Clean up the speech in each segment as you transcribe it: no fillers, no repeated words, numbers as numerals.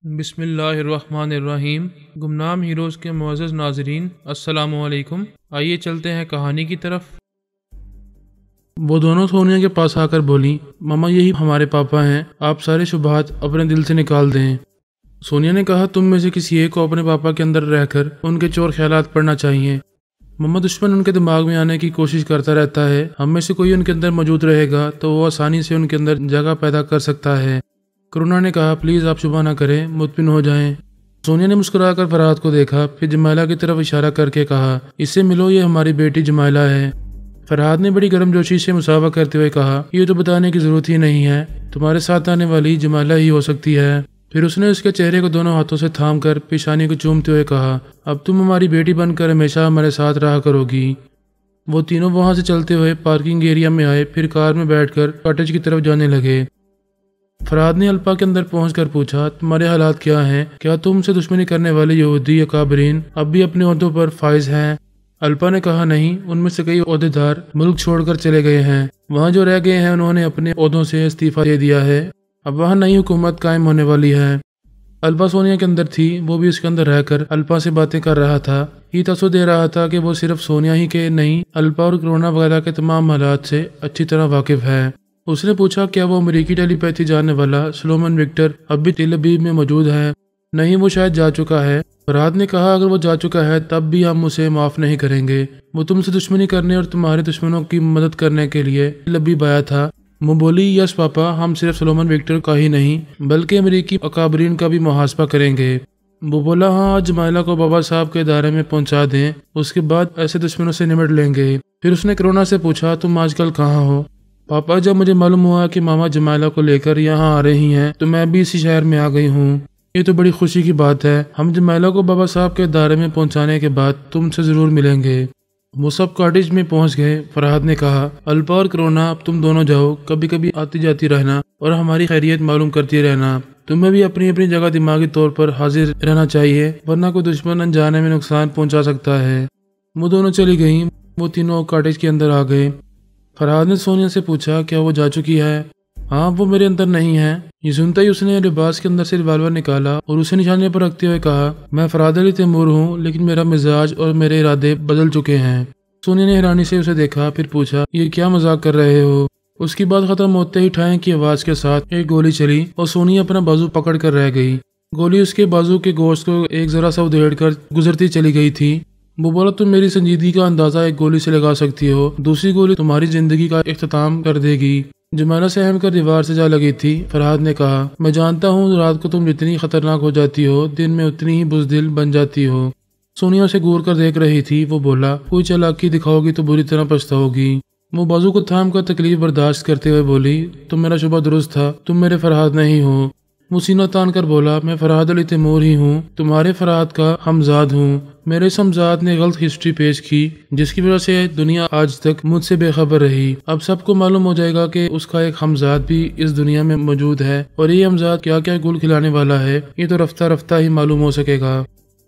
بسم اللہ الرحمن الرحیم۔ گمنام ہیروز کے معزز ناظرین، السلام علیکم۔ آئیے چلتے ہیں کہانی کی طرف۔ وہ دونوں سونیا کے پاس آ کر بولی، ماما یہی ہمارے پاپا ہیں، آپ سارے شبہات اپنے دل سے نکال دیں۔ سونیا نے کہا، تم میں سے کسی ایک کو اپنے پاپا کے اندر رہ کر ان کے چور خیالات پڑھنا چاہیے۔ ماما دشمن ان کے دماغ میں آنے کی کوشش کرتا رہتا ہے، ہم میں سے کوئی ان کے اندر موجود رہے گا تو وہ آسانی سے ان کے اندر جگہ پیدا کر سکتا ہے۔ کرونا نے کہا، پلیز آپ شبہ نہ کریں، مطمئن ہو جائیں۔ سونیا نے مسکرا کر فرحاد کو دیکھا، پھر جمائلہ کی طرف اشارہ کر کے کہا، اس سے ملو، یہ ہماری بیٹی جمائلہ ہے۔ فرحاد نے بڑی گرم جوشی سے مسابہ کرتے ہوئے کہا، یہ تو بتانے کی ضرورت ہی نہیں ہے، تمہارے ساتھ آنے والی جمائلہ ہی ہو سکتی ہے۔ پھر اس نے اس کے چہرے کو دونوں ہاتھوں سے تھام کر پیشانی کو چومتے ہوئے کہا، اب تم ہماری بیٹی بن کر ہمیشہ ہمارے ساتھ رہا کرو گی۔ وہ تینوں وہاں سے چلتے ہوئے پارکنگ ایریا میں آئے، پھر کار میں بیٹھ کر کاٹیج کی طرف جانے لگے۔ فرحاد نے الپا کے اندر پہنچ کر پوچھا، تمہارے حالات کیا ہیں؟ کیا تم سے دشمنی کرنے والے یہودی اکابرین اب بھی اپنے عہدوں پر فائز ہیں؟ الپا نے کہا، نہیں، ان میں سے کئی عہدیدار ملک چھوڑ کر چلے گئے ہیں، وہاں جو رہ گئے ہیں انہوں نے اپنے عہدوں سے استعفیٰ دے دیا ہے، اب وہاں نئی حکومت قائم ہونے والی ہے۔ الپا سونیا کے اندر تھی، وہ بھی اس کے اندر رہ کر الپا سے باتیں کر رہا تھا، یہ تصور دے رہا تھا کہ وہ صرف سونیا ہی کے نہیں، الپا اور کرونا وغیرہ کے تمام حالات سے اچھی طرح واقف ہے۔ اس نے پوچھا، کیا وہ امریکی ٹیلی پیتھی جاننے والا سلومن وکٹر اب بھی تل ابیب میں موجود ہے؟ نہیں، وہ شاید جا چکا ہے۔ فرحاد نے کہا، اگر وہ جا چکا ہے تب بھی ہم اسے معاف نہیں کریں گے، وہ تم سے دشمنی کرنے اور تمہارے دشمنوں کی مدد کرنے کے لیے تل ابیب آیا تھا۔ وہ بولی، یس پاپا، ہم صرف سلومن وکٹر کا ہی نہیں بلکہ امریکی اکابرین کا بھی محاسبہ کریں گے۔ وہ بولا، ہاں، آج جمائلہ کو بابا صاحب کے ادارے میں پہنچا دیں، اس کے بعد ایسے دشمنوں سے نمٹ لیں گے۔ پھر اس نے کرونا سے پوچھا، تم آج کل کہاں ہو؟ پاپا، جب مجھے معلوم ہوا کہ ماما جمائلہ کو لے کر یہاں آ رہی ہیں تو میں بھی اسی شہر میں آ گئی ہوں۔ یہ تو بڑی خوشی کی بات ہے، ہم جمائلہ کو بابا صاحب کے ادارے میں پہنچانے کے بعد تم سے ضرور ملیں گے۔ وہ سب کاٹیج میں پہنچ گئے۔ فرحاد نے کہا، الپا اور کرونا، اب تم دونوں جاؤ، کبھی کبھی آتی جاتی رہنا اور ہماری خیریت معلوم کرتی رہنا، تمہیں بھی اپنی اپنی جگہ دماغی طور پر حاضر رہنا چاہیے، ورنہ کوئی دشمن انجانے میں نقصان پہنچا سکتا ہے۔ وہ دونوں چلی گئیں۔ وہ تینوں کاٹیج کے اندر آ گئے۔ فرحاد نے سونیا سے پوچھا، کیا وہ جا چکی ہے؟ ہاں، وہ میرے اندر نہیں ہے۔ یہ سنتا ہی اس نے لباس کے اندر سے ریوالور نکالا اور اسے نشانے پر رکھتے ہوئے کہا، میں فرحاد علی تیمور ہوں، لیکن میرا مزاج اور میرے ارادے بدل چکے ہیں۔ سونیا نے حیرانی سے اسے دیکھا، پھر پوچھا، یہ کیا مذاق کر رہے ہو؟ اس کی بات ختم ہوتے ہی ٹھائیں کی آواز کے ساتھ ایک گولی چلی اور سونیا اپنا بازو پکڑ کر رہ گئی۔ گولی اس کے بازو کے گوشت کو ایک ذرا سا ادھیڑ کر گزرتی چلی گئی تھی۔ وہ بولا، تم میری سنجیدگی کا اندازہ ایک گولی سے لگا سکتی ہو، دوسری گولی تمہاری زندگی کا اختتام کر دے گی۔ جمائلہ سہم کر دیوار سے جا لگی تھی۔ فرحاد نے کہا، میں جانتا ہوں رات کو تم جتنی خطرناک ہو جاتی ہو، دن میں اتنی ہی بزدل بن جاتی ہو۔ سونیا اسے گور کر دیکھ رہی تھی۔ وہ بولا، کوئی چالاکی دکھاؤ گی تو بری طرح پچھتاؤ گی۔ وہ بازو کو تھام کر تکلیف برداشت کرتے ہوئے بولی، تم میرا شبہ درست تھا، تم میرے فرحاد نہیں ہو۔ وہ سینہ تان کر بولا، میں فرحاد علی تیمور ہی ہوں، تمہارے فرحاد کا ہمزاد ہوں۔ میرے اس ہمزاد نے غلط ہسٹری پیش کی جس کی وجہ سے دنیا آج تک مجھ سے بے خبر رہی۔ اب سب کو معلوم ہو جائے گا کہ اس کا ایک ہمزاد بھی اس دنیا میں موجود ہے، اور یہ ہمزاد کیا کیا گل کھلانے والا ہے یہ تو رفتہ رفتہ ہی معلوم ہو سکے گا۔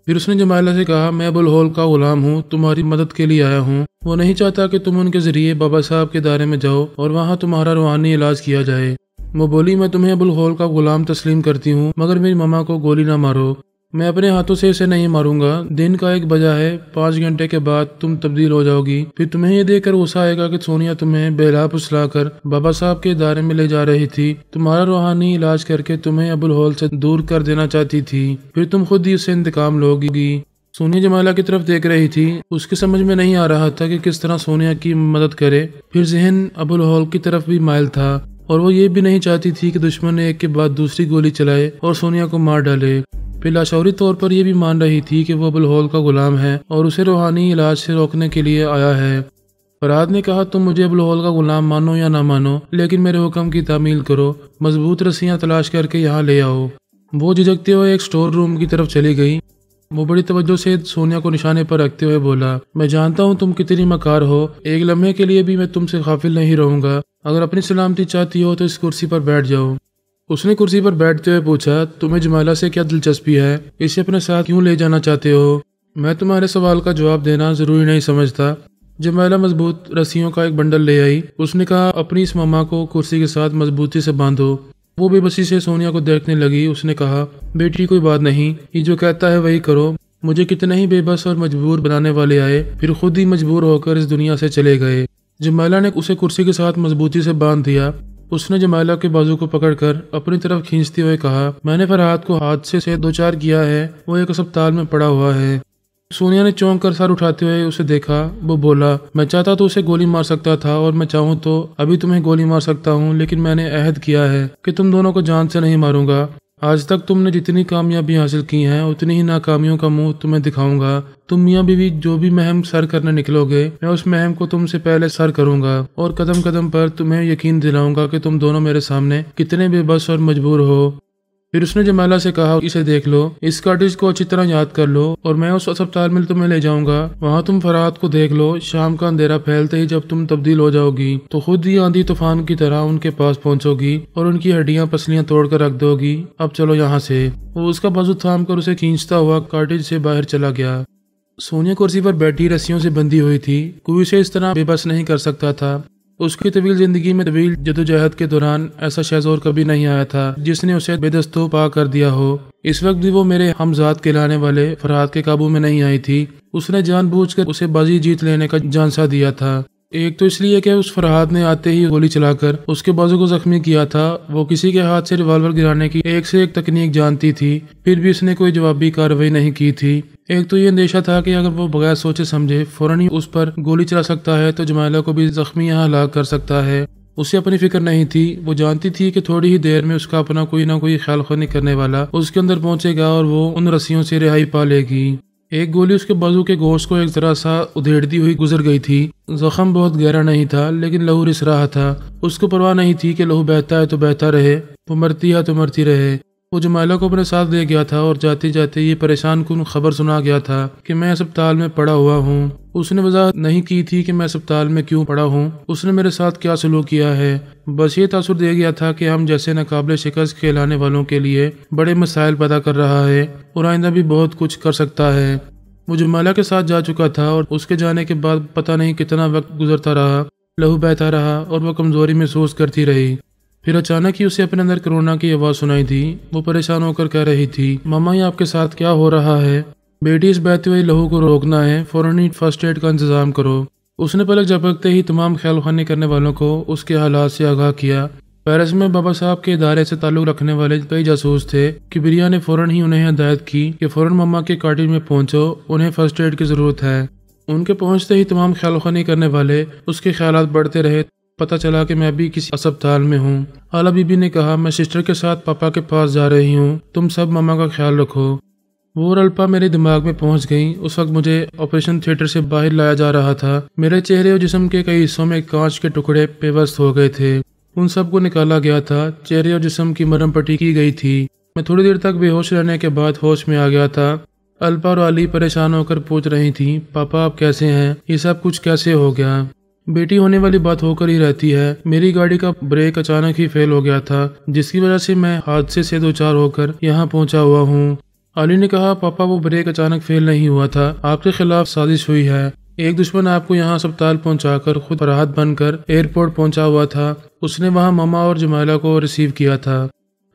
پھر اس نے جمائلہ سے کہا، میں ابو الہول کا غلام ہوں، تمہاری مدد کے لیے آیا ہوں۔ وہ نہیں چاہتا کہ تم ان کے ذریعے بابا صاحب کے دائرے میں جاؤ اور وہاں تمہارا روحانی علاج کیا جائے۔ وہ بولی، میں تمہیں ابو الہول کا غلام تسلیم کرتی ہوں، مگر میری ماما کو گولی نہ مارو۔ میں اپنے ہاتھوں سے اسے نہیں ماروں گا۔ دن کا 1 بجا ہے، 5 گھنٹے کے بعد تم تبدیل ہو جاؤ گی۔ پھر تمہیں یہ دیکھ کر غصہ آئے گا کہ سونیا تمہیں بہلا پھسلا کر بابا صاحب کے ادارے میں لے جا رہی تھی، تمہارا روحانی علاج کر کے تمہیں ابو الہول سے دور کر دینا چاہتی تھی، پھر تم خود ہی اس سے انتقام لو گی۔ سونیا جمائلہ کی طرف دیکھ رہی تھی۔ اس کے سمجھ میں نہیں آ رہا تھا کہ کس طرح سونیا کی مدد کرے۔ پھر ذہن ابو الہول کی طرف بھی مائل تھا، اور وہ یہ بھی نہیں چاہتی تھی کہ دشمن ایک کے بعد دوسری گولی چلائے اور سونیا کو مار ڈالے۔ پھر لاشعوری طور پر یہ بھی مان رہی تھی کہ وہ ابو الہول کا غلام ہے اور اسے روحانی علاج سے روکنے کے لیے آیا ہے۔ فرحاد نے کہا، تم مجھے ابو الہول کا غلام مانو یا نہ مانو، لیکن میرے حکم کی تعمیل کرو، مضبوط رسیاں تلاش کر کے یہاں لے آؤ۔ وہ جھجکتے ہوئے ایک سٹور روم کی طرف چلی گئی۔ وہ بڑی توجہ سے سونیا کو نشانے پر رکھتے ہوئے بولا، میں جانتا ہوں تم کتنی مکار ہو، ایک لمحے کے لیے بھی میں تم سے غافل نہیں رہوں گا، اگر اپنی سلامتی چاہتی ہو تو اس کرسی پر بیٹھ جاؤ۔ اس نے کرسی پر بیٹھتے ہوئے پوچھا، تمہیں جمائلہ سے کیا دلچسپی ہے؟ اسے اپنے ساتھ کیوں لے جانا چاہتے ہو؟ میں تمہارے سوال کا جواب دینا ضروری نہیں سمجھتا۔ جمائلہ مضبوط رسیوں کا ایک بنڈل لے آئی۔ اس نے کہا، اپنی اس ماما کو کرسی کے ساتھ مضبوطی سے باندھو۔ وہ بے بسی سے سونیا کو دیکھنے لگی۔ اس نے کہا، بیٹی کوئی بات نہیں، یہ جو کہتا ہے وہی کرو۔ مجھے کتنے ہی بے بس اور مجبور بنانے والے آئے، پھر خود ہی مجبور ہو کر اس دنیا سے چلے گئے۔ جمیلہ نے اسے کرسی کے ساتھ مضبوطی سے باندھ دیا۔ اس نے جمیلہ کے بازو کو پکڑ کر اپنی طرف کھینچتے ہوئے کہا، میں نے فرحات کو حادثے سے دوچار کیا ہے، وہ ایک اسپتال میں پڑا ہوا ہے۔ سونیا نے چونک کر سر اٹھاتے ہوئے اسے دیکھا۔ وہ بولا، میں چاہتا تو اسے گولی مار سکتا تھا، اور میں چاہوں تو ابھی تمہیں گولی مار سکتا ہوں، لیکن میں نے عہد کیا ہے کہ تم دونوں کو جان سے نہیں ماروں گا۔ آج تک تم نے جتنی کامیابی حاصل کی ہیں اتنی ہی ناکامیوں کا منہ تمہیں دکھاؤں گا۔ تم میاں بیوی جو بھی مہم سر کرنے نکلو گے، میں اس مہم کو تم سے پہلے سر کروں گا، اور قدم قدم پر تمہیں یقین دلاؤں گا کہ تم دونوں میرے سامنے کتنے بے بس اور مجبور ہو۔ پھر اس نے جمیلہ سے کہا، اسے دیکھ لو، اس کاٹیج کو اچھی طرح یاد کر لو، اور میں اس اسپتال میں تمہیں لے جاؤں گا۔ وہاں تم فرحات کو دیکھ لو۔ شام کا اندھیرا پھیلتے ہی جب تم تبدیل ہو جاؤ گی تو خود ہی آندھی طوفان کی طرح ان کے پاس پہنچو گی اور ان کی ہڈیاں پسلیاں توڑ کر رکھ دو گی۔ اب چلو یہاں سے۔ وہ اس کا بازو تھام کر اسے کھینچتا ہوا کاٹیج سے باہر چلا گیا۔ سونیا کرسی پر بیٹھی رسیوں سے بندھی ہوئی تھی۔ کوئی اسے اس طرح بے بس نہیں کر سکتا تھا۔ اس کی طویل زندگی میں طویل جدوجہد کے دوران ایسا شخص اور کبھی نہیں آیا تھا جس نے اسے بے دست و پا کر دیا ہو۔ اس وقت بھی وہ میرے ہمزاد کہلانے والے فرحات کے قابو میں نہیں آئی تھی۔ اس نے جان بوجھ کر اسے بازی جیت لینے کا جانسا دیا تھا۔ ایک تو اس لیے کہ اس فرحات نے آتے ہی گولی چلا کر اس کے بازو کو زخمی کیا تھا۔ وہ کسی کے ہاتھ سے ریوالور گرانے کی ایک سے ایک تکنیک جانتی تھی، پھر بھی اس نے کوئی جوابی کارروائی نہیں کی تھی۔ ایک تو یہ اندیشہ تھا کہ اگر وہ بغیر سوچے سمجھے فوراً ہی اس پر گولی چلا سکتا ہے تو جمیلہ کو بھی زخمی یہاں ہلاک کر سکتا ہے۔ اسے اپنی فکر نہیں تھی۔ وہ جانتی تھی کہ تھوڑی ہی دیر میں اس کا اپنا کوئی نہ کوئی خیال خونی کرنے والا اس کے اندر پہنچے گا اور وہ ان رسیوں سے رہائی پا لے گی۔ ایک گولی اس کے بازو کے گوشت کو ایک ذرا سا ادھیڑتی ہوئی گزر گئی تھی۔ زخم بہت گہرا نہیں تھا، لیکن لہو رس رہا تھا۔ اس کو پرواہ نہیں تھی کہ لہو بہتا ہے تو بہتا رہے، وہ مرتی ہے تو مرتی رہے۔ وہ جمیلہ کو اپنے ساتھ لے گیا تھا اور جاتے جاتے یہ پریشان کن خبر سنا گیا تھا کہ میں اسپتال میں پڑا ہوا ہوں۔ اس نے وضاحت نہیں کی تھی کہ میں اسپتال میں کیوں پڑا ہوں، اس نے میرے ساتھ کیا سلوک کیا ہے۔ بس یہ تاثر دے گیا تھا کہ ہم جیسے ناقابل شکست کھیلانے والوں کے لیے بڑے مسائل پیدا کر رہا ہے اور آئندہ بھی بہت کچھ کر سکتا ہے۔ وہ جمیلہ کے ساتھ جا چکا تھا اور اس کے جانے کے بعد پتہ نہیں کتنا وقت گزرتا رہا، لہو بہتا رہا اور وہ کمزوری محسوس کرتی رہی۔ پھر اچانک ہی اسے اپنے اندر کرونا کی آواز سنائی تھی۔ وہ پریشان ہو کر کہہ رہی تھی، ماما یہ آپ کے ساتھ کیا ہو رہا ہے؟ بیٹی، اس بہتے ہوئے لہو کو روکنا ہے، فوراً ہی فرسٹ ایڈ کا انتظام کرو۔ اس نے پلک جھپکتے ہی تمام خیال خانی کرنے والوں کو اس کے حالات سے آگاہ کیا۔ پیرس میں بابا صاحب کے ادارے سے تعلق رکھنے والے کئی جاسوس تھے۔ کبریا نے فوراً ہی انہیں ہدایت کی کہ فوراً ماما کے کاٹیج میں پہنچو، انہیں فرسٹ ایڈ کی ضرورت ہے۔ ان کے پہنچتے ہی تمام خیال خانی کرنے والے اس کے خیالات بڑھتے رہے۔ پتہ چلا کہ میں بھی کسی اسپتال میں ہوں۔ خالہ بی بی نے کہا، میں سسٹر کے ساتھ پاپا کے پاس جا رہی ہوں، تم سب ماما کا خیال رکھو۔ وہ اور الپا میرے دماغ میں پہنچ گئیں۔ اس وقت مجھے آپریشن تھیٹر سے باہر لایا جا رہا تھا۔ میرے چہرے اور جسم کے کئی حصوں میں کانچ کے ٹکڑے پیوست ہو گئے تھے، ان سب کو نکالا گیا تھا۔ چہرے اور جسم کی مرہم پٹی کی گئی تھی۔ میں تھوڑی دیر تک بے ہوش رہنے کے بعد ہوش میں آ گیا تھا۔ الپا اور علی پریشان ہو کر پوچھ رہی تھیں، پاپا آپ کیسے ہیں؟ یہ سب کچھ کیسے ہو گیا؟ بیٹی، ہونے والی بات ہو کر ہی رہتی ہے۔ میری گاڑی کا بریک اچانک ہی فیل ہو گیا تھا، جس کی وجہ سے میں حادثے سے دوچار ہو کر یہاں پہنچا ہوا ہوں۔ علی نے کہا، پاپا وہ بریک اچانک فیل نہیں ہوا تھا، آپ کے خلاف سازش ہوئی ہے۔ ایک دشمن آپ کو یہاں اسپتال پہنچا کر خود فرحت بن کر ایئرپورٹ پہنچا ہوا تھا۔ اس نے وہاں ماما اور جمیلہ کو ریسیو کیا تھا۔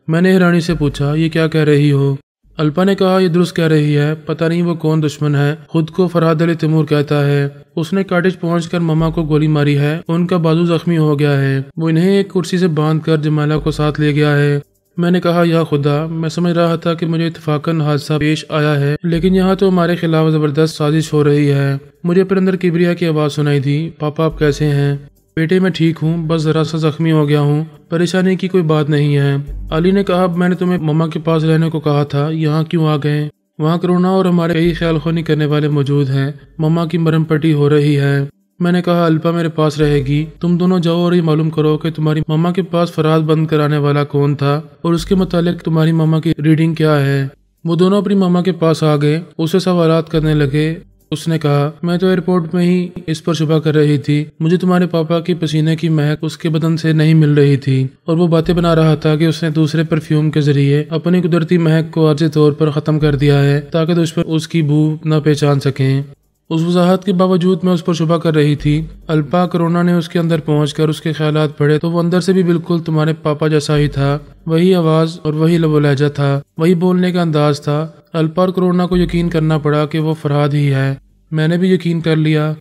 میں نے حیرانی سے پوچھا، یہ کیا کہہ رہی ہو؟ الپا نے کہا، یہ درست کہہ رہی ہے، پتہ نہیں وہ کون دشمن ہے، خود کو فرحت علی تیمور کہتا ہے۔ اس نے کاٹیج پہنچ کر ماما کو گولی ماری ہے، ان کا بازو زخمی ہو گیا ہے۔ وہ انہیں ایک کرسی سے باندھ کر جمیلہ کو ساتھ لے گیا ہے۔ میں نے کہا، یا خدا، میں سمجھ رہا تھا کہ مجھے اتفاقاً حادثہ پیش آیا ہے، لیکن یہاں تو ہمارے خلاف زبردست سازش ہو رہی ہے۔ مجھے اپنے اندر کبریا کی آواز سنائی دی، پاپا آپ کیسے ہیں؟ بیٹے، میں ٹھیک ہوں، بس ذرا سا زخمی ہو گیا ہوں، پریشانی کی کوئی بات نہیں ہے۔ علی نے کہا، میں نے تمہیں ماما کے پاس رہنے کو کہا تھا، یہاں کیوں آ گئے؟ وہاں کرونا اور ہمارے کئی خیال خونی کرنے والے موجود ہیں، ماما کی مرہم پٹی ہو رہی ہے۔ میں نے کہا، الپا میرے پاس رہے گی، تم دونوں جاؤ اور یہ معلوم کرو کہ تمہاری ماما کے پاس فرحت بند کرانے والا کون تھا اور اس کے متعلق تمہاری ماما کی ریڈنگ کیا ہے۔ وہ دونوں اپنی ماما کے پاس آ گئے، اسے سوالات کرنے لگے۔ اس نے کہا، میں تو ایئرپورٹ میں ہی اس پر شبہ کر رہی تھی، مجھے تمہارے پاپا کی پسینے کی مہک اس کے بدن سے نہیں مل رہی تھی، اور وہ باتیں بنا رہا تھا کہ اس نے دوسرے پرفیوم کے ذریعے اپنی قدرتی مہک کو عارضی طور پر ختم کر دیا ہے تاکہ دشمن اس کی بو نہ پہچان سکیں۔ اس وضاحت کے باوجود میں اس پر شبہ کر رہی تھی۔ الپا کرونا نے اس کے اندر پہنچ کر اس کے خیالات پڑھے تو وہ اندر سے بھی بالکل تمہارے پاپا جیسا ہی تھا، وہی آواز اور وہی لب و لہجہ تھا، وہی بولنے کا انداز تھا۔ الپا اور کرونا کو یقین کرنا پڑا کہ وہ فرحاد ہی ہے۔ میں نے بھی یقین کر لیا۔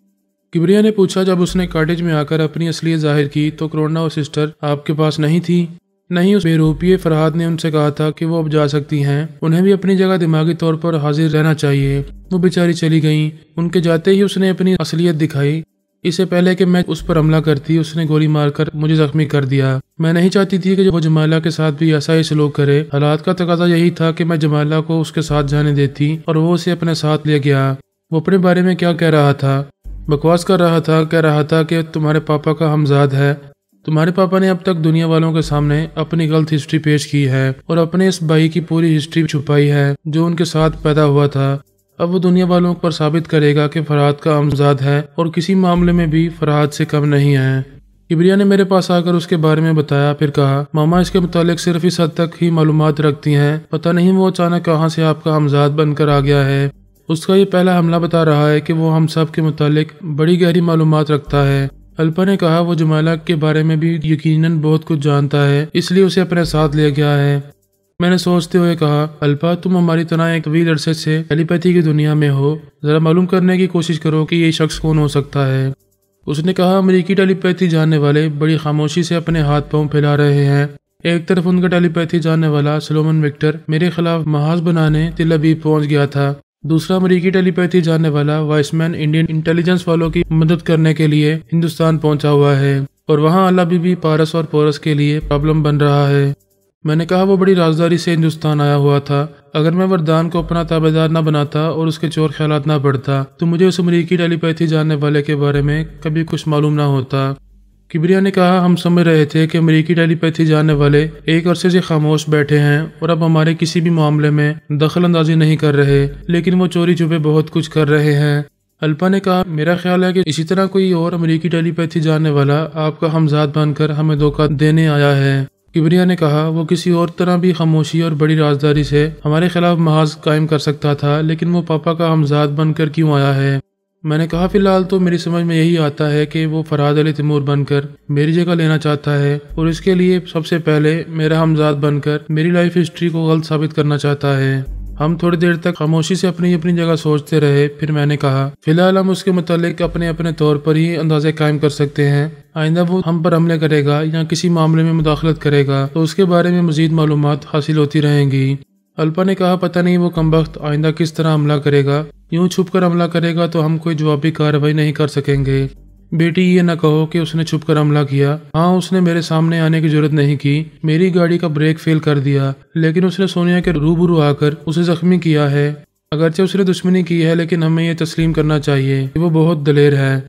کبریا نے پوچھا، جب اس نے کاٹیج میں آ کر اپنی اصلیت ظاہر کی تو کرونا اور سسٹر آپ کے پاس نہیں تھی؟ نہیں، اس بے روپیے فرحاد نے ان سے کہا تھا کہ وہ اب جا سکتی ہیں، انہیں بھی اپنی جگہ دماغی طور پر حاضر رہنا چاہیے۔ وہ بیچاری چلی گئیں۔ ان کے جاتے ہی اس نے اپنی اصلیت دکھائی۔ اس سے پہلے کہ میں اس پر حملہ کرتی اس نے گولی مار کر مجھے زخمی کر دیا۔ میں نہیں چاہتی تھی کہ وہ جمالہ کے ساتھ بھی ایسا ہی سلوک کرے۔ حالات کا تقاضا یہی تھا کہ میں جمالہ کو اس کے ساتھ جانے دیتی اور وہ اسے اپنے ساتھ لے گیا۔ وہ اپنے بارے میں کیا کہہ رہا تھا؟ بکواس کر رہا تھا، کہہ رہا تھا کہ تمہارے پاپا کا ہمزاد ہے۔ تمہارے پاپا نے اب تک دنیا والوں کے سامنے اپنی غلط ہسٹری پیش کی ہے اور اپنے اس بھائی کی پوری ہسٹری چھپائی ہے جو ان کے ساتھ پیدا ہوا تھا۔ اب وہ دنیا والوں پر ثابت کرے گا کہ فرحاد کا ہمزاد ہے اور کسی معاملے میں بھی فرحاد سے کم نہیں ہے۔ کبریا نے میرے پاس آ کر اس کے بارے میں بتایا، پھر کہا، ماما اس کے متعلق صرف اس حد تک ہی معلومات رکھتی ہیں، پتہ نہیں وہ اچانک کہاں سے آپ کا ہمزاد بن کر آ گیا ہے۔ اس کا یہ پہلا حملہ بتا رہا ہے کہ وہ ہم سب کے متعلق بڑی گہری معلومات رکھتا ہے۔ الپا نے کہا، وہ جمالہ کے بارے میں بھی یقیناً بہت کچھ جانتا ہے، اس لیے اسے اپنے ساتھ لے گیا ہے۔ میں نے سوچتے ہوئے کہا، الپا تم ہماری طرح ایک طویل عرصے سے ٹیلی پیتھی کی دنیا میں ہو، ذرا معلوم کرنے کی کوشش کرو کہ یہ شخص کون ہو سکتا ہے۔ اس نے کہا، امریکی ٹیلی پیتھی جاننے والے بڑی خاموشی سے اپنے ہاتھ پاؤں پھیلا رہے ہیں۔ ایک طرف ان کا ٹیلی پیتھی جاننے والا سلومن وکٹر میرے خلاف محاذ بنانے تل ابیب پہنچ گیا تھا، دوسرا امریکی ٹیلی پیتھی جاننے والا وائس مین انڈین انٹیلیجنس والوں کی مدد کرنے کے لیے ہندوستان پہنچا ہوا ہے اور وہاں اللہ بی بی پارس اور پورس کے لیے پرابلم بن رہا ہے۔ میں نے کہا، وہ بڑی رازداری سے ہندوستان آیا ہوا تھا، اگر میں وردان کو اپنا تابعدار نہ بناتا اور اس کے چور خیالات نہ پڑھتا تو مجھے اس امریکی ٹیلی پیتھی جاننے والے کے بارے میں کبھی کچھ معلوم نہ ہوتا۔ کبریا نے کہا، ہم سمجھ رہے تھے کہ امریکی ٹیلی پیتھی جاننے والے ایک عرصے سے خاموش بیٹھے ہیں اور اب ہمارے کسی بھی معاملے میں دخل اندازی نہیں کر رہے، لیکن وہ چوری چھپے بہت کچھ کر رہے ہیں۔ الپا نے کہا، میرا خیال ہے کہ اسی طرح کوئی اور امریکی ٹیلی پیتھی جاننے والا آپ کا ہمزاد بن کر ہمیں دھوکہ دینے آیا ہے۔ کبریا نے کہا، وہ کسی اور طرح بھی خاموشی اور بڑی رازداری سے ہمارے خلاف محاذ قائم کر سکتا تھا، لیکن وہ پاپا کا ہمزاد بن کر کیوں آیا ہے؟ میں نے کہا، فی الحال تو میری سمجھ میں یہی آتا ہے کہ وہ فرحاد علی تیمور بن کر میری جگہ لینا چاہتا ہے اور اس کے لیے سب سے پہلے میرا ہمزاد بن کر میری لائف ہسٹری کو غلط ثابت کرنا چاہتا ہے۔ ہم تھوڑی دیر تک خاموشی سے اپنی جگہ سوچتے رہے، پھر میں نے کہا، فی الحال ہم اس کے متعلق اپنے طور پر ہی اندازے قائم کر سکتے ہیں، آئندہ وہ ہم پر حملے کرے گا یا کسی معاملے میں مداخلت کرے گا تو اس کے بارے میں مزید معلومات حاصل ہوتی رہیں گی۔ الپا نے کہا، پتہ نہیں وہ کمبخت آئندہ کس طرح حملہ کرے گا، یوں چھپ کر حملہ کرے گا تو ہم کوئی جوابی کارروائی نہیں کر سکیں گے۔ بیٹی، یہ نہ کہو کہ اس نے چھپ کر حملہ کیا۔ ہاں، اس نے میرے سامنے آنے کی جرت نہیں کی، میری گاڑی کا بریک فیل کر دیا، لیکن اس نے سونیا کے روبرو آ کر اسے زخمی کیا ہے۔ اگرچہ اس نے دشمنی کی ہے، لیکن ہمیں یہ تسلیم کرنا چاہیے کہ وہ بہت دلیر ہے۔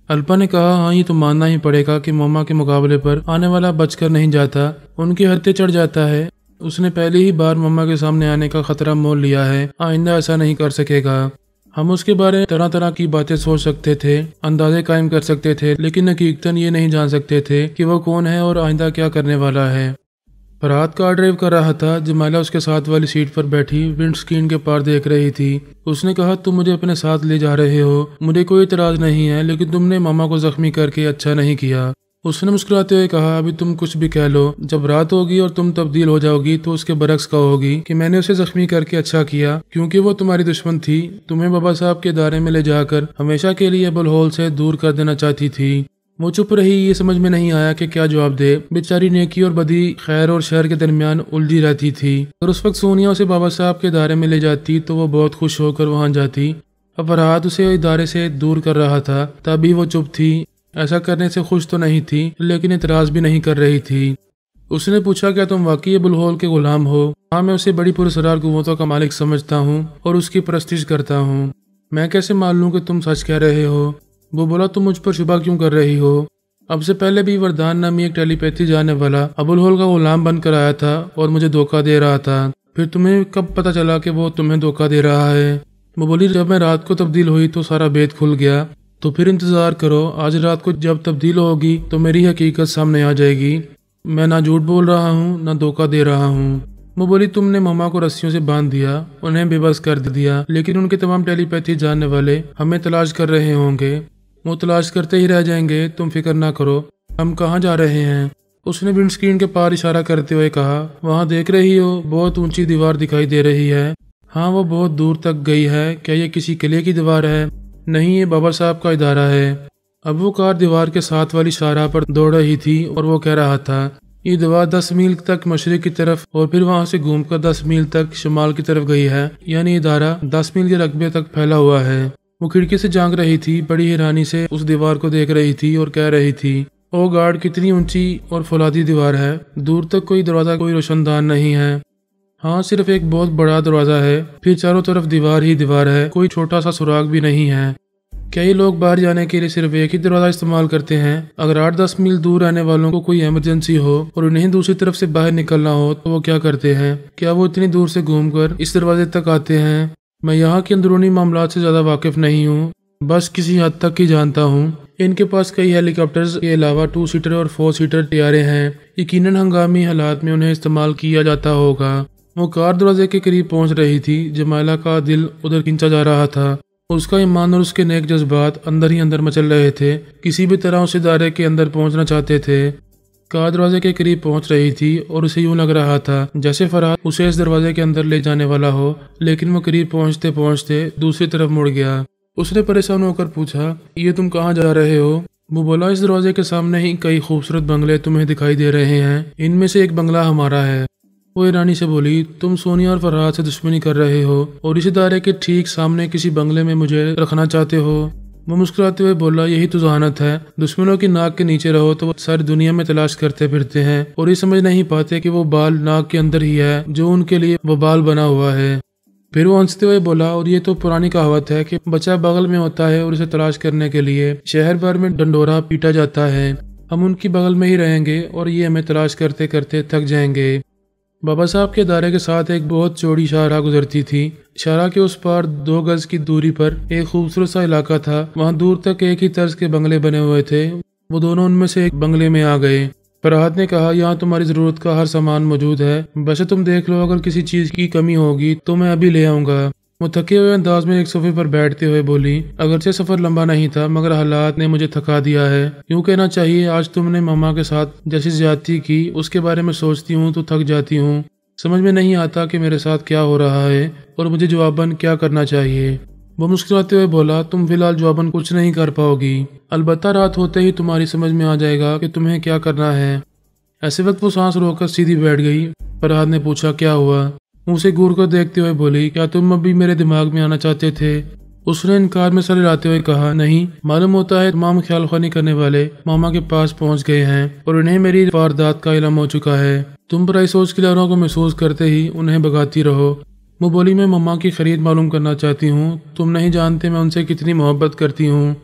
الپا نے کہا، ہاں یہ تو ماننا ہی پڑے گا کہ موما کے مقابلے پر آنے والا بچ کر نہیں جاتا، ان کی حدیں چڑھ جاتا ہے۔ اس نے پہلی ہی بار مما کے سامنے آنے کا خطرہ مول لیا ہے، آئندہ ایسا نہیں کر سکے گا۔ ہم اس کے بارے میں طرح کی باتیں سوچ سکتے تھے، اندازے قائم کر سکتے تھے، لیکن حقیقتاً یہ نہیں جان سکتے تھے کہ وہ کون ہے اور آئندہ کیا کرنے والا ہے۔ فرحاد کار ڈرائیو کر رہا تھا، جمالہ اس کے ساتھ والی سیٹ پر بیٹھی ونڈ سکرین کے پار دیکھ رہی تھی۔ اس نے کہا، تم مجھے اپنے ساتھ لے جا رہے ہو، مجھے کوئی اعتراض نہیں ہے، لیکن تم نے ماما کو زخمی کر کے اچھا نہیں کیا۔ اس نے مسکراتے ہوئے کہا، ابھی تم کچھ بھی کہہ لو، جب رات ہوگی اور تم تبدیل ہو جاؤ گی تو اس کے برعکس کہو گی کہ میں نے اسے زخمی کر کے اچھا کیا کیونکہ وہ تمہاری دشمن تھی، تمہیں بابا صاحب کے ادارے میں لے جا کر ہمیشہ کے لیے بلہول سے دور کر دینا چاہتی تھی۔ وہ چپ رہی، یہ سمجھ میں نہیں آیا کہ کیا جواب دے۔ بیچاری نیکی اور بدی، خیر اور شر کے درمیان الجھی رہتی تھی۔ اور اس وقت سونیا اسے بابا صاحب کے ادارے میں لے جاتی تو وہ بہت خوش ہو کر وہاں جاتی۔ اب فرحاد اسے ادارے سے دور کر رہا تھا، تبھی وہ چپ تھی۔ ایسا کرنے سے خوش تو نہیں تھی، لیکن اعتراض بھی نہیں کر رہی تھی۔ اس نے پوچھا، کیا تم واقعی بلہول کے غلام ہو؟ ہاں، میں اسے بڑی پراسرار قوتوں کا مالک سمجھتا ہوں اور اس کی پرستش کرتا ہوں۔ میں کیسے مان لوں کہ تم سچ کہہ رہے ہو؟ وہ بولا، تم مجھ پر شبہ کیوں کر رہی ہو؟ اب سے پہلے بھی وردان نامی ایک ٹیلی پیتھی جانے والا ابوالہول کا غلام بن کر آیا تھا اور مجھے دھوکہ دے رہا تھا۔ پھر تمہیں کب پتا چلا کہ وہ تمہیں دھوکہ دے رہا ہے؟ وہ بولی، جب میں رات کو تبدیل ہوئی تو سارا بید کھل گیا۔ تو پھر انتظار کرو، آج رات کو جب تبدیل ہوگی تو میری حقیقت سامنے آ جائے گی۔ میں نہ جھوٹ بول رہا ہوں، نہ دھوکہ دے رہا ہوں۔ وہ بولی تم نے مما کو رسیوں سے باندھ دیا، انہیں بے بس کر دیا، لیکن ان کے تمام ٹیلی پیتھی جاننے والے ہمیں تلاش کر رہے ہوں گے، وہ تلاش کرتے ہی رہ جائیں گے، تم فکر نہ کرو۔ ہم کہاں جا رہے ہیں؟ اس نے ونڈ اسکرین کے پار اشارہ کرتے ہوئے کہا، وہاں دیکھ رہی ہو بہت اونچی دیوار دکھائی دے رہی ہے۔ ہاں وہ بہت دور تک گئی ہے۔ کیا یہ کسی قلعے کی دیوار ہے؟ نہیں، یہ بابا صاحب کا ادارہ ہے۔ اب وہ کار دیوار کے ساتھ والی شاہراہ پر دوڑ رہی تھی اور وہ کہہ رہا تھا، یہ دیوار 10 میل تک مشرق کی طرف اور پھر وہاں سے گھوم کر 10 میل تک شمال کی طرف گئی ہے، یعنی ادارہ 10 میل کے رقبے تک پھیلا ہوا ہے۔ وہ کھڑکی سے جھانک رہی تھی، بڑی حیرانی سے اس دیوار کو دیکھ رہی تھی اور کہہ رہی تھی، او گاڈ، کتنی اونچی اور فولادی دیوار ہے، دور تک کوئی دروازہ، کوئی روشن دان نہیں ہے۔ ہاں، صرف ایک بہت بڑا دروازہ ہے، پھر چاروں طرف دیوار ہی دیوار ہے، کوئی چھوٹا سا سراغ بھی نہیں ہے۔ کیا یہ لوگ باہر جانے کے لیے صرف ایک ہی دروازہ استعمال کرتے ہیں؟ اگر 8-10 میل دور رہنے والوں کو کوئی ایمرجنسی ہو اور انہیں دوسری طرف سے باہر نکلنا ہو تو وہ کیا کرتے ہیں؟ کیا وہ اتنی دور سے گھوم کر اس دروازے تک آتے ہیں؟ میں یہاں کے اندرونی معاملات سے زیادہ واقف نہیں ہوں، بس کسی حد تک ہی جانتا ہوں۔ ان کے پاس کئی ہیلی کاپٹرز کے علاوہ 2 سیٹر اور 4 سیٹر طیارے ہیں، یقیناً ہنگامی حالات میں انہیں استعمال کیا جاتا ہوگا۔ وہ کار دروازے کے قریب پہنچ رہی تھی، جمائلہ کا دل ادھر کھنچا جا رہا تھا۔ اس کا ایمان اور اس کے نیک جذبات اندر ہی اندر مچل رہے تھے، کسی بھی طرح اس ادارے کے اندر پہنچنا چاہتے تھے۔ کار دروازے کے قریب پہنچ رہی تھی اور اسے یوں لگ رہا تھا جیسے فرات اسے اس دروازے کے اندر لے جانے والا ہو، لیکن وہ قریب پہنچتے پہنچتے دوسری طرف مڑ گیا۔ اس نے پریشان ہو کر پوچھا، یہ تم کہاں جا رہے ہو؟ وہ بولا، اس دروازے کے سامنے ہی کئی خوبصورت بنگلے تمہیں دکھائی دے رہے ہیں، ان میں سے ایک بنگلہ ہمارا ہے۔ وہ ایرانی سے بولی، تم سونیا اور فرحات سے دشمنی کر رہے ہو اور اس ادارے کے ٹھیک سامنے کسی بنگلے میں مجھے رکھنا چاہتے ہو؟ وہ مسکراتے ہوئے بولا، یہی تو ذہانت ہے، دشمنوں کی ناک کے نیچے رہو تو وہ ساری دنیا میں تلاش کرتے پھرتے ہیں اور یہ سمجھ نہیں پاتے کہ وہ بال ناک کے اندر ہی ہے جو ان کے لیے وہ بال بنا ہوا ہے۔ پھر وہ ہنستے ہوئے بولا، اور یہ تو پرانی کہاوت ہے کہ بچہ بغل میں ہوتا ہے اور اسے تلاش کرنے کے لیے شہر بھر میں ڈنڈورا پیٹا جاتا ہے۔ ہم ان کی بغل میں ہی رہیں گے اور یہ ہمیں تلاش کرتے کرتے تھک جائیں گے۔ بابا صاحب کے ادارے کے ساتھ ایک بہت چوڑی شاہراہ گزرتی تھی۔ شاہراہ کے اس پار 2 گز کی دوری پر ایک خوبصورت سا علاقہ تھا، وہاں دور تک ایک ہی طرز کے بنگلے بنے ہوئے تھے۔ وہ دونوں ان میں سے ایک بنگلے میں آ گئے۔ فرحات نے کہا، یہاں تمہاری ضرورت کا ہر سامان موجود ہے، ویسے تم دیکھ لو، اگر کسی چیز کی کمی ہوگی تو میں ابھی لے آؤں گا۔ وہ تھکے ہوئے انداز میں ایک صوفے پر بیٹھتے ہوئے بولی، اگرچہ سفر لمبا نہیں تھا مگر حالات نے مجھے تھکا دیا ہے، یوں کہنا چاہیے آج تم نے ماما کے ساتھ جیسی زیادتی کی اس کے بارے میں سوچتی ہوں تو تھک جاتی ہوں، سمجھ میں نہیں آتا کہ میرے ساتھ کیا ہو رہا ہے اور مجھے جواباً کیا کرنا چاہیے۔ وہ مسکراتے ہوئے بولا، تم فی الحال جواباً کچھ نہیں کر پاؤ گی، البتہ رات ہوتے ہی تمہاری سمجھ میں آ جائے گا کہ تمہیں کیا کرنا ہے۔ ایسے وقت وہ سانس روک کر سیدھی بیٹھ گئی۔ فرحات نے پوچھا، کیا ہوا؟ اسے گور کر دیکھتے ہوئے بولی، کیا تم ابھی میرے دماغ میں آنا چاہتے تھے؟ اس نے انکار میں سر ہلاتے ہوئے کہا، نہیں، معلوم ہوتا ہے تمام خیال خوانی کرنے والے ماما کے پاس پہنچ گئے ہیں اور انہیں میری واردات کا علم ہو چکا ہے، تم برائی سوچ کی لہروں کو محسوس کرتے ہی انہیں بگاتی رہو۔ وہ بولی، میں ماما کی خرید معلوم کرنا چاہتی ہوں، تم نہیں جانتے میں ان سے کتنی محبت کرتی ہوں۔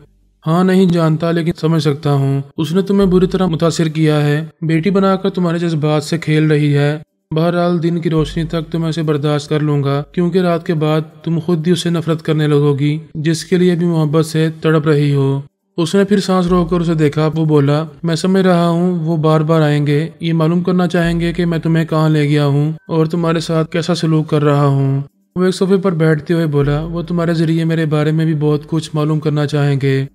ہاں، نہیں جانتا لیکن سمجھ سکتا ہوں، اس نے تمہیں بری طرح متاثر کیا ہے، بیٹی بنا کر تمہارے جذبات سے کھیل رہی ہے۔ بہرحال دن کی روشنی تک تو میں اسے برداشت کر لوں گا، کیونکہ رات کے بعد تم خود ہی اسے نفرت کرنے لگو گی جس کے لیے بھی محبت سے تڑپ رہی ہو۔ اس نے پھر سانس روک کر اسے دیکھا۔ وہ بولا، میں سمجھ رہا ہوں وہ بار بار آئیں گے، یہ معلوم کرنا چاہیں گے کہ میں تمہیں کہاں لے گیا ہوں اور تمہارے ساتھ کیسا سلوک کر رہا ہوں۔ وہ ایک صوفے پر بیٹھتے ہوئے بولا، وہ تمہارے ذریعے میرے بارے میں بھی بہت کچھ معلوم کرنا چاہیں گے،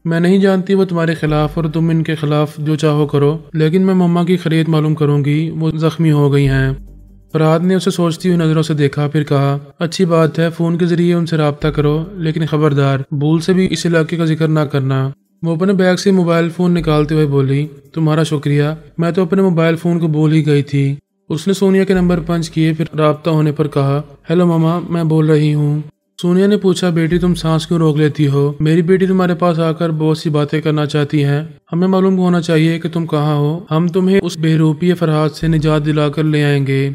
میں نہیں جانتی وہ تمہارے خلاف اور تم ان کے خلاف جو چاہو کرو، لیکن میں مما کی خرید معلوم کروں گی، وہ زخمی ہو گئی ہیں۔ فرحات نے اسے سوچتی ہوئی نظروں سے دیکھا، پھر کہا، اچھی بات ہے، فون کے ذریعے ان سے رابطہ کرو، لیکن خبردار بھول سے بھی اس علاقے کا ذکر نہ کرنا۔ وہ اپنے بیگ سے موبائل فون نکالتے ہوئے بولی، تمہارا شکریہ، میں تو اپنے موبائل فون کو بھول ہی گئی تھی۔ اس نے سونیا کے نمبر پنچ کیے، پھر رابطہ ہونے پر کہا، ہیلو ماما، میں بول رہی ہوں۔ سونیا نے پوچھا، بیٹی تم سانس کیوں روک لیتی ہو؟ میری بیٹی تمہارے پاس آ کر بہت سی باتیں کرنا چاہتی ہے، ہمیں معلوم ہونا چاہیے کہ تم کہاں ہو، ہم تمہیں اس بہروپی فرحات سے نجات دلا کر لے آئیں گے۔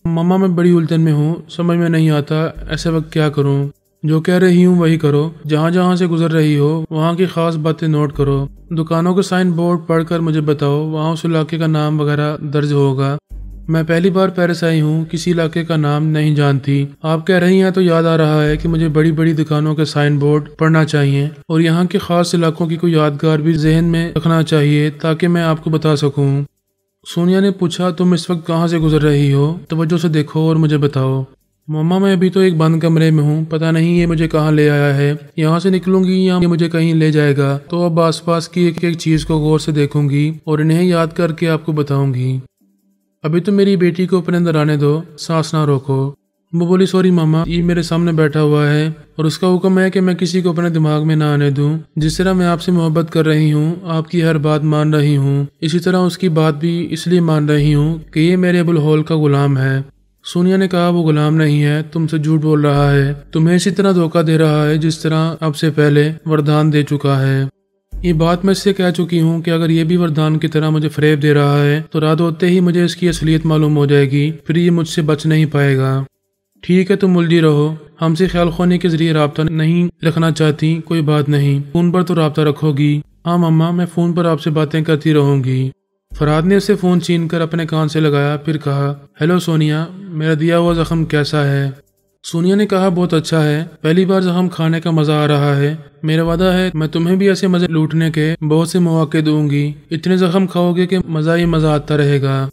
ماما، میں بڑی الجھن میں ہوں، سمجھ میں نہیں آتا ایسے وقت کیا کروں، جو کہہ رہی ہوں وہی کرو، جہاں جہاں سے گزر رہی ہو وہاں کی خاص باتیں نوٹ کرو، دکانوں کے سائن بورڈ پڑھ کر مجھے بتاؤ، وہاں اس علاقے کا نام وغیرہ درج ہوگا۔ میں پہلی بار پیرس آئی ہوں، کسی علاقے کا نام نہیں جانتی، آپ کہہ رہی ہیں تو یاد آ رہا ہے کہ مجھے بڑی بڑی دکانوں کے سائن بورڈ پڑھنا چاہیے اور یہاں کے خاص علاقوں کی کوئی یادگار بھی ذہن میں رکھنا چاہیے تاکہ میں آپ کو بتا سکوں۔ سونیا نے پوچھا تم اس وقت کہاں سے گزر رہی ہو؟ توجہ سے دیکھو اور مجھے بتاؤ۔ مما میں ابھی تو ایک بند کمرے میں ہوں، پتہ نہیں یہ مجھے کہاں لے آیا ہے، یہاں سے نکلوں گی یا یہ مجھے کہیں لے جائے گا، تو اب آس پاس کی ایک ایک چیز کو غور سے دیکھوں گی اور انہیں یاد کر کے آپ کو بتاؤں گی۔ ابھی تو میری بیٹی کو اپنے اندر آنے دو، سانس نہ روکو۔ وہ بولی سوری ماما، یہ میرے سامنے بیٹھا ہوا ہے اور اس کا حکم ہے کہ میں کسی کو اپنے دماغ میں نہ آنے دوں۔ جس طرح میں آپ سے محبت کر رہی ہوں، آپ کی ہر بات مان رہی ہوں، اسی طرح اس کی بات بھی اس لیے مان رہی ہوں کہ یہ میرے ابوالہول کا غلام ہے۔ سونیا نے کہا وہ غلام نہیں ہے، تم سے جھوٹ بول رہا ہے، تمہیں اسی طرح دھوکہ دے رہا ہے جس طرح اب سے پہلے وردان دے چکا ہے۔ یہ بات میں اس سے کہہ چکی ہوں کہ اگر یہ بھی وردان کی طرح مجھے فریب دے رہا ہے تو رات ہوتے ہی مجھے اس کی اصلیت معلوم ہو جائے گی، پھر یہ مجھ سے بچ نہیں پائے گا۔ ٹھیک ہے تم الجھی رہو، ہم سے خیال خوانی کے ذریعے رابطہ نہیں رکھنا چاہتی، کوئی بات نہیں، فون پر تو رابطہ رکھو گی۔ ہاں مما، میں فون پر آپ سے باتیں کرتی رہوں گی۔ فرحاد نے اسے فون چھین کر اپنے کان سے لگایا، پھر کہا ہیلو سونیا، میرا دیا ہوا زخم کیسا ہے؟ سونیا نے کہا بہت اچھا ہے، پہلی بار زخم کھانے کا مزہ آ رہا ہے، میرا وعدہ ہے میں تمہیں بھی ایسے مزے لوٹنے کے بہت سے مواقع دوں گی، اتنے زخم کھاؤ گے کہ مزہ ہی مزہ آتا رہے گا۔